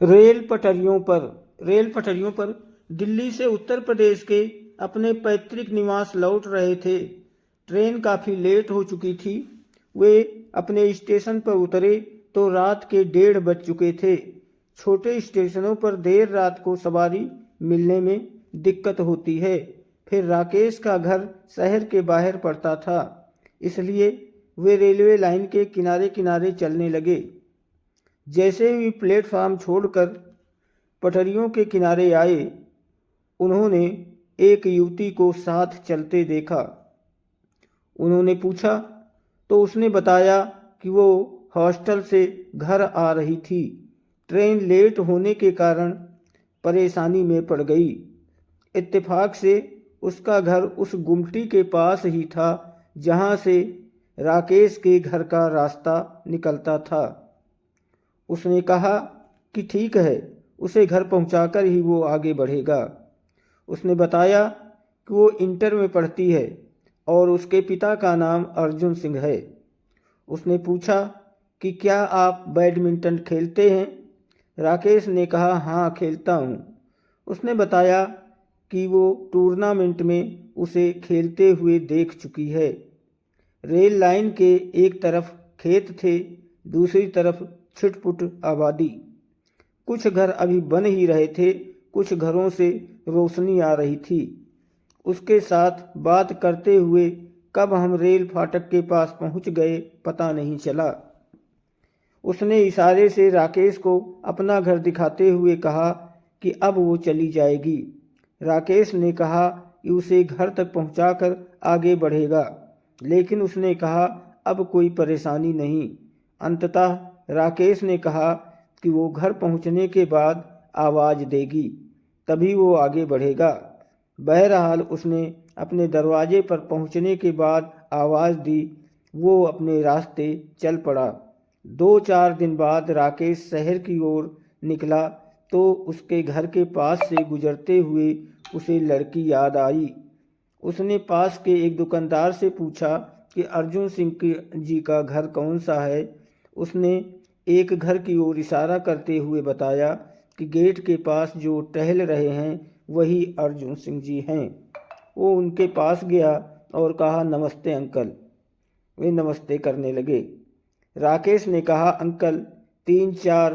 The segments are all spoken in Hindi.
रेल पटरियों पर दिल्ली से उत्तर प्रदेश के अपने पैतृक निवास लौट रहे थे। ट्रेन काफ़ी लेट हो चुकी थी। वे अपने स्टेशन पर उतरे तो रात के 1:30 बज चुके थे। छोटे स्टेशनों पर देर रात को सवारी मिलने में दिक्कत होती है। फिर राकेश का घर शहर के बाहर पड़ता था, इसलिए वे रेलवे लाइन के किनारे किनारे चलने लगे। जैसे ही प्लेटफार्म छोड़कर पटरियों के किनारे आए, उन्होंने एक युवती को साथ चलते देखा। उन्होंने पूछा तो उसने बताया कि वो हॉस्टल से घर आ रही थी। ट्रेन लेट होने के कारण परेशानी में पड़ गई। इत्तेफाक से उसका घर उस गुमटी के पास ही था जहाँ से राकेश के घर का रास्ता निकलता था। उसने कहा कि ठीक है, उसे घर पहुंचाकर ही वो आगे बढ़ेगा। उसने बताया कि वो इंटर में पढ़ती है और उसके पिता का नाम अर्जुन सिंह है। उसने पूछा कि क्या आप बैडमिंटन खेलते हैं? राकेश ने कहा, हाँ खेलता हूँ। उसने बताया कि वो टूर्नामेंट में उसे खेलते हुए देख चुकी है। रेल लाइन के एक तरफ खेत थे, दूसरी तरफ छिटपुट आबादी। कुछ घर अभी बन ही रहे थे, कुछ घरों से रोशनी आ रही थी। उसके साथ बात करते हुए कब हम रेल फाटक के पास पहुंच गए पता नहीं चला। उसने इशारे से राकेश को अपना घर दिखाते हुए कहा कि अब वो चली जाएगी। राकेश ने कहा कि उसे घर तक पहुंचाकर आगे बढ़ेगा, लेकिन उसने कहा अब कोई परेशानी नहीं। अंततः राकेश ने कहा कि वो घर पहुंचने के बाद आवाज़ देगी, तभी वो आगे बढ़ेगा। बहरहाल उसने अपने दरवाजे पर पहुंचने के बाद आवाज़ दी। वो अपने रास्ते चल पड़ा। 2-4 दिन बाद राकेश शहर की ओर निकला तो उसके घर के पास से गुजरते हुए उसे लड़की याद आई। उसने पास के एक दुकानदार से पूछा कि अर्जुन सिंह जी का घर कौन सा है। उसने एक घर की ओर इशारा करते हुए बताया कि गेट के पास जो टहल रहे हैं वही अर्जुन सिंह जी हैं। वो उनके पास गया और कहा, नमस्ते अंकल। वे नमस्ते करने लगे। राकेश ने कहा, अंकल 3-4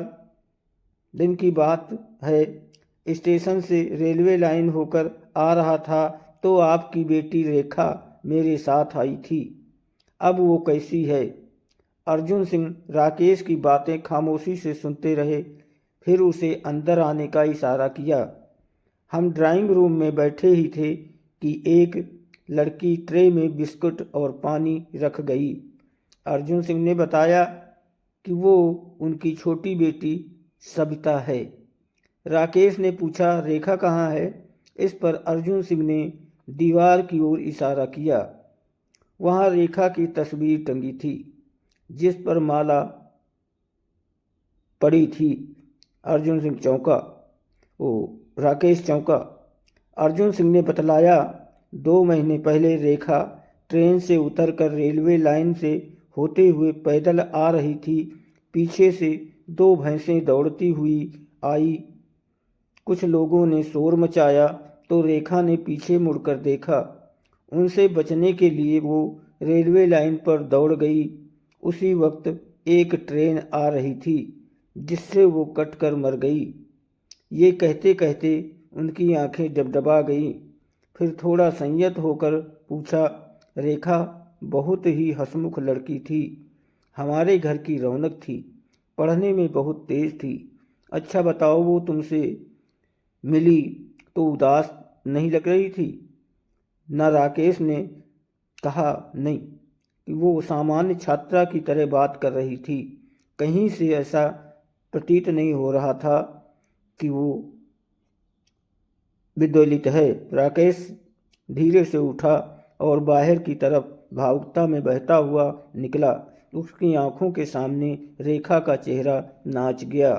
दिन की बात है, स्टेशन से रेलवे लाइन होकर आ रहा था तो आपकी बेटी रेखा मेरे साथ आई थी। अब वो कैसी है? अर्जुन सिंह राकेश की बातें खामोशी से सुनते रहे, फिर उसे अंदर आने का इशारा किया। हम ड्राइंग रूम में बैठे ही थे कि एक लड़की ट्रे में बिस्कुट और पानी रख गई। अर्जुन सिंह ने बताया कि वो उनकी छोटी बेटी सविता है। राकेश ने पूछा, रेखा कहाँ है? इस पर अर्जुन सिंह ने दीवार की ओर इशारा किया। वहाँ रेखा की तस्वीर टंगी थी जिस पर माला पड़ी थी। अर्जुन सिंह चौंका। राकेश चौंका। अर्जुन सिंह ने बतलाया, 2 महीने पहले रेखा ट्रेन से उतरकर रेलवे लाइन से होते हुए पैदल आ रही थी। पीछे से 2 भैंसें दौड़ती हुई आई। कुछ लोगों ने शोर मचाया तो रेखा ने पीछे मुड़कर देखा। उनसे बचने के लिए वो रेलवे लाइन पर दौड़ गई। उसी वक्त एक ट्रेन आ रही थी जिससे वो कटकर मर गई। ये कहते कहते उनकी आंखें डबडबा गईं। फिर थोड़ा संयत होकर पूछा, रेखा बहुत ही हंसमुख लड़की थी, हमारे घर की रौनक थी, पढ़ने में बहुत तेज थी। अच्छा बताओ, वो तुमसे मिली तो उदास नहीं लग रही थी ना? राकेश ने कहा, नहीं, कि वो सामान्य छात्रा की तरह बात कर रही थी। कहीं से ऐसा प्रतीत नहीं हो रहा था कि वो विद्वलित है। राकेश धीरे से उठा और बाहर की तरफ भावुकता में बहता हुआ निकला। उसकी आंखों के सामने रेखा का चेहरा नाच गया।